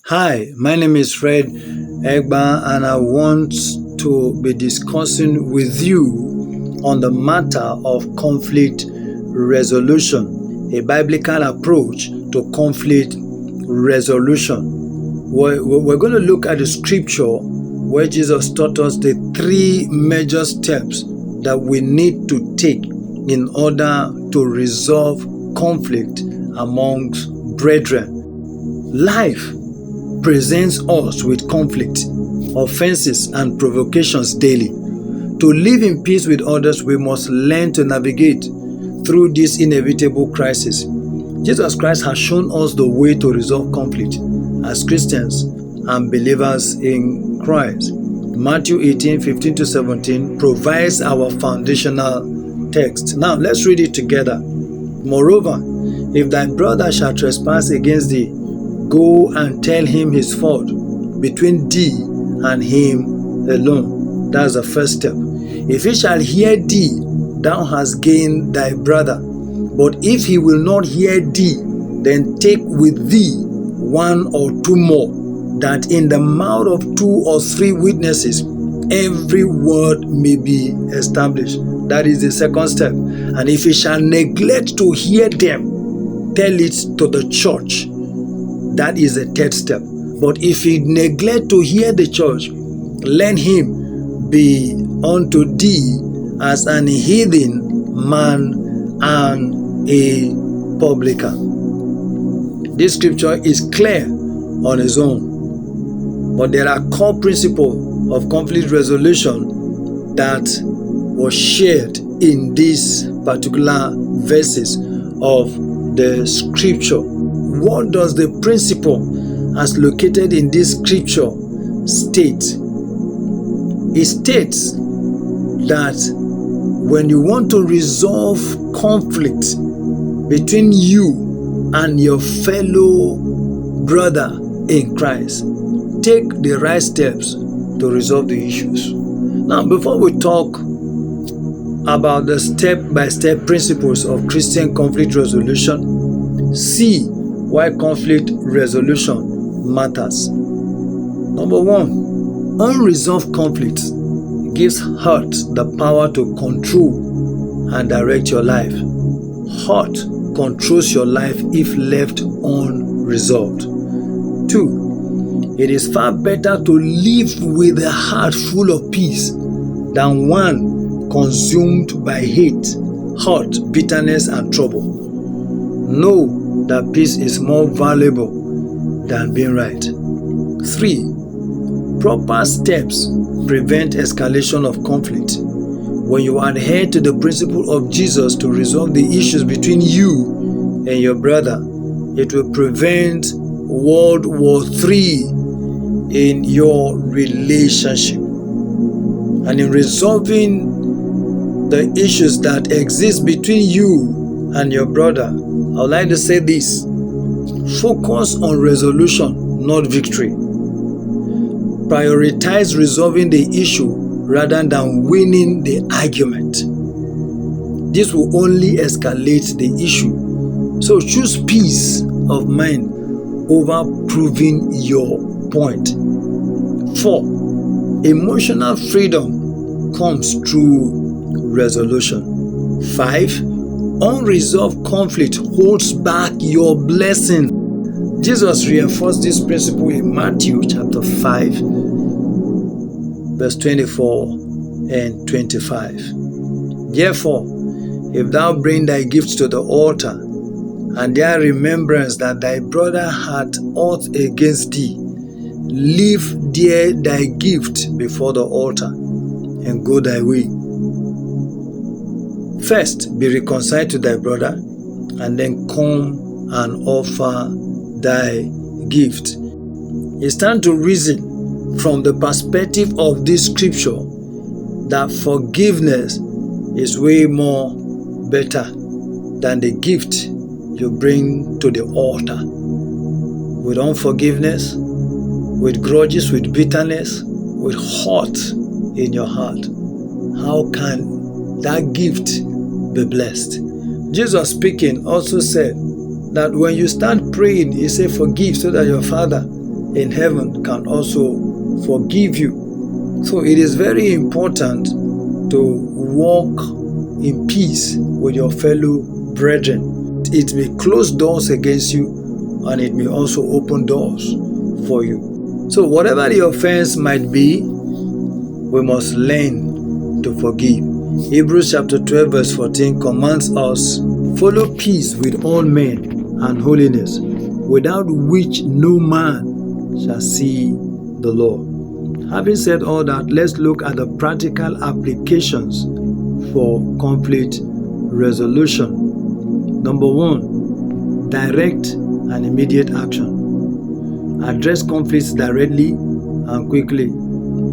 Hi, my name is Fred Egba, and I want to be discussing with you on the matter of conflict resolution, a biblical approach to conflict resolution. We're going to look at the scripture where Jesus taught us the three major steps that we need to take in order to resolve conflict amongst brethren. Life presents us with conflict, offenses, and provocations daily. To live in peace with others, we must learn to navigate through this inevitable crisis. Jesus Christ has shown us the way to resolve conflict as Christians and believers in Christ. Matthew 18:15-17 provides our foundational text. Now, let's read it together. Moreover, if thy brother shall trespass against thee, go and tell him his fault between thee and him alone. That's the first step. If he shall hear thee, thou hast gained thy brother. But if he will not hear thee, then take with thee one or two more, that in the mouth of 2 or 3 witnesses every word may be established. That is the second step. And if he shall neglect to hear them, tell it to the church. That is the third step. But if he neglect to hear the church, let him be unto thee as an heathen man and a publican. This scripture is clear on its own, but there are core principles of conflict resolution that was shared in these particular verses of the scripture. What does the principle as located in this scripture state? It states that when you want to resolve conflict between you and your fellow brother in Christ, take the right steps to resolve the issues. Now, before we talk about the step-by-step principles of Christian conflict resolution, see why conflict resolution matters. Number 1, unresolved conflict gives hurt the power to control and direct your life. Hurt controls your life if left unresolved. 2, it is far better to live with a heart full of peace than one consumed by hate, hurt, bitterness, and trouble. Know that peace is more valuable than being right. 3, proper steps prevent escalation of conflict. When you adhere to the principle of Jesus to resolve the issues between you and your brother, it will prevent World War III in your relationship. And in resolving the issues that exist between you and your brother, I would like to say this: focus on resolution, not victory. Prioritize resolving the issue rather than winning the argument. This will only escalate the issue. So choose peace of mind over proving your point. 4, emotional freedom comes through resolution. 5, unresolved conflict holds back your blessing. Jesus reinforced this principle in Matthew chapter 5, verse 24 and 25. Therefore, if thou bring thy gifts to the altar, and there remembrance that thy brother hath aught against thee, leave there thy gift before the altar, and go thy way. First, be reconciled to thy brother, and then come and offer thy gift. It's time to reason from the perspective of this scripture that forgiveness is way more better than the gift you bring to the altar. With unforgiveness, with grudges, with bitterness, with hurt in your heart, how can that gift be blessed? Jesus speaking also said that when you start praying, he said, forgive so that your Father in heaven can also forgive you. So it is very important to walk in peace with your fellow brethren. It may close doors against you, and it may also open doors for you. So whatever the offense might be, we must learn to forgive. Hebrews chapter 12 verse 14 commands us, follow peace with all men and holiness, without which no man shall see the Lord. Having said all that, let's look at the practical applications for conflict resolution. Number 1, direct and immediate action. Address conflicts directly and quickly.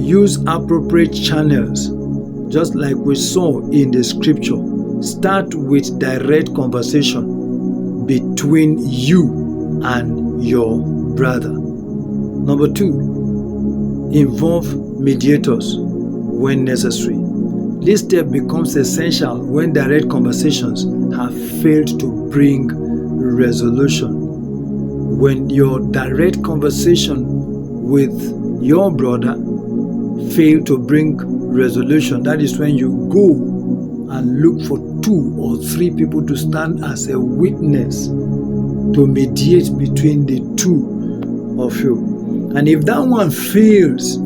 Use appropriate channels, just like we saw in the scripture. Start with direct conversation between you and your brother. Number 2, involve mediators when necessary. This step becomes essential when direct conversations have failed to bring resolution. When your direct conversation with your brother fail to bring resolution, that is when you go and look for 2 or 3 people to stand as a witness to mediate between the two of you. And if that one fails,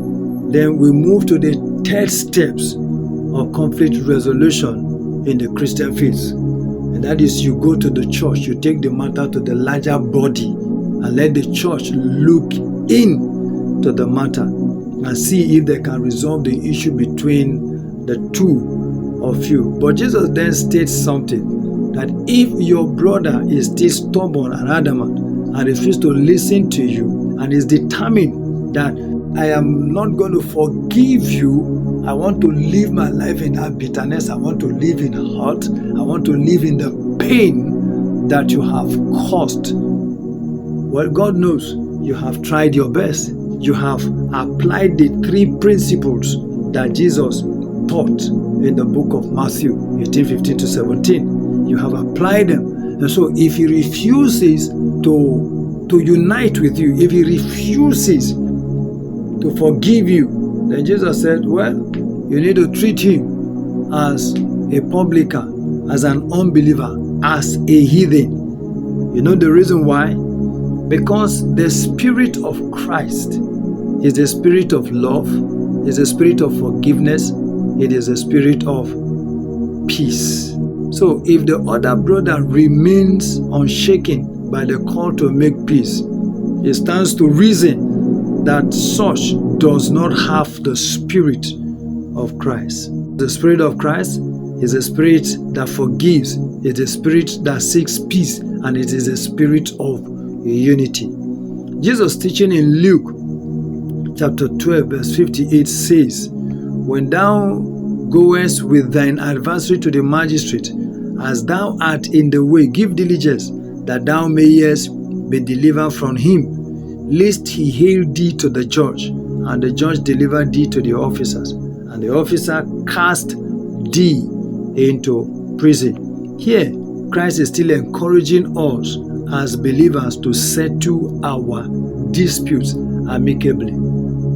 then we move to the 3rd steps of conflict resolution in the Christian faith. And that is, you go to the church, you take the matter to the larger body, and let the church look into the matter and see if they can resolve the issue between the 2 of you. But Jesus then states something, that if your brother is still stubborn and adamant and refuses to listen to you and is determined that I am not going to forgive you, I want to live my life in that bitterness, I want to live in hurt, I want to live in the pain that you have caused. Well, God knows you have tried your best. You have applied the 3 principles that Jesus taught in the book of Matthew 18:15-17. You have applied them. And so if he refuses to unite with you, if he refuses to forgive you, then Jesus said, well, you need to treat him as a publican, as an unbeliever, as a heathen. You know the reason why? Because the Spirit of Christ is the spirit of love, is the spirit of forgiveness, it is a spirit of peace. So if the other brother remains unshaken by the call to make peace, it stands to reason that such does not have the Spirit of Christ. The Spirit of Christ is a spirit that forgives, it is a spirit that seeks peace, and it is a spirit of unity. Jesus' teaching in Luke chapter 12 verse 58 says, when thou goest with thine adversary to the magistrate, as thou art in the way, give diligence that thou mayest be delivered from him, lest he hail thee to the judge, and the judge deliver thee to the officers, and the officer cast thee into prison. Here, Christ is still encouraging us as believers to settle our disputes amicably,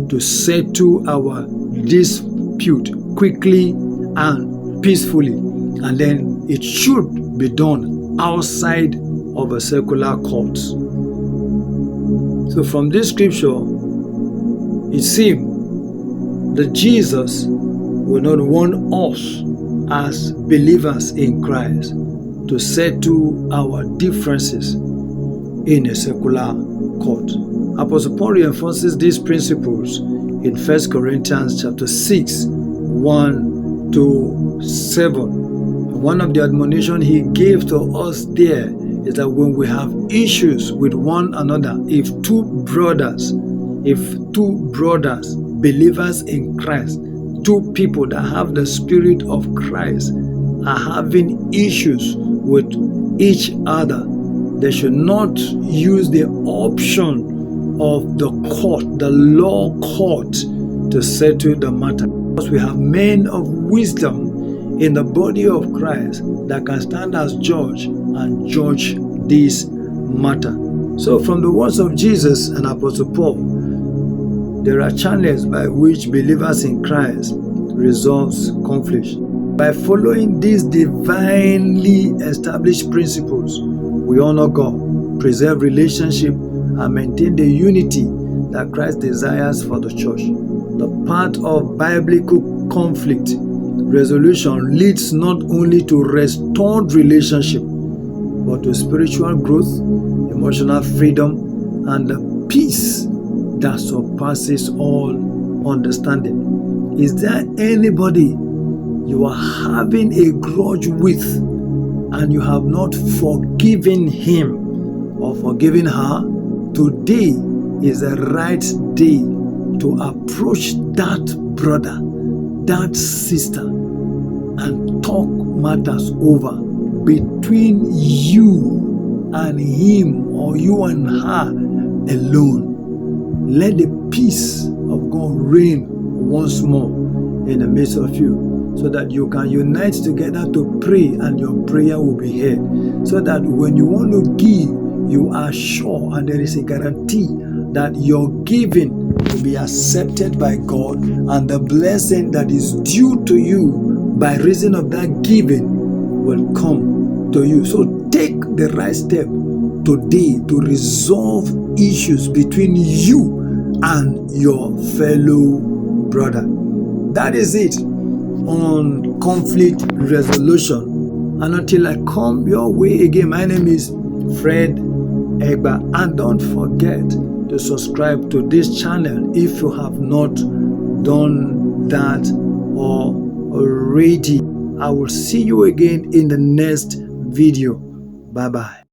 to settle our dispute quickly and peacefully, and then it should be done outside of a secular court. So from this scripture, it seems that Jesus will not want us as believers in Christ to settle our differences in a secular court. Apostle Paul reinforces these principles in 1 Corinthians chapter 6, 1-7. One of the admonitions he gave to us there is that when we have issues with one another, if two brothers, believers in Christ, 2 people that have the Spirit of Christ are having issues with each other, they should not use the option of the court, the law court, to settle the matter. Because we have men of wisdom in the body of Christ that can stand as judge and judge this matter. So from the words of Jesus and Apostle Paul, there are channels by which believers in Christ resolves conflict. By following these divinely established principles, we honor God, preserve relationship, and maintain the unity that Christ desires for the church. The path of biblical conflict resolution leads not only to restored relationship, but to spiritual growth, emotional freedom, and the peace that surpasses all understanding. Is there anybody you are having a grudge with and you have not forgiven him or forgiven her? Today is the right day to approach that brother, that sister, and talk matters over between you and him or you and her alone. Let the peace of God reign once more in the midst of you, so that you can unite together to pray and your prayer will be heard. So that when you want to give, you are sure and there is a guarantee that your giving will be accepted by God, and the blessing that is due to you by reason of that giving will come to you. So take the right step today to resolve issues between you and your fellow brother. That is it on conflict resolution. And until I come your way again, my name is Fred Egba, and don't forget to subscribe to this channel if you have not done that already. I will see you again in the next video. Bye bye.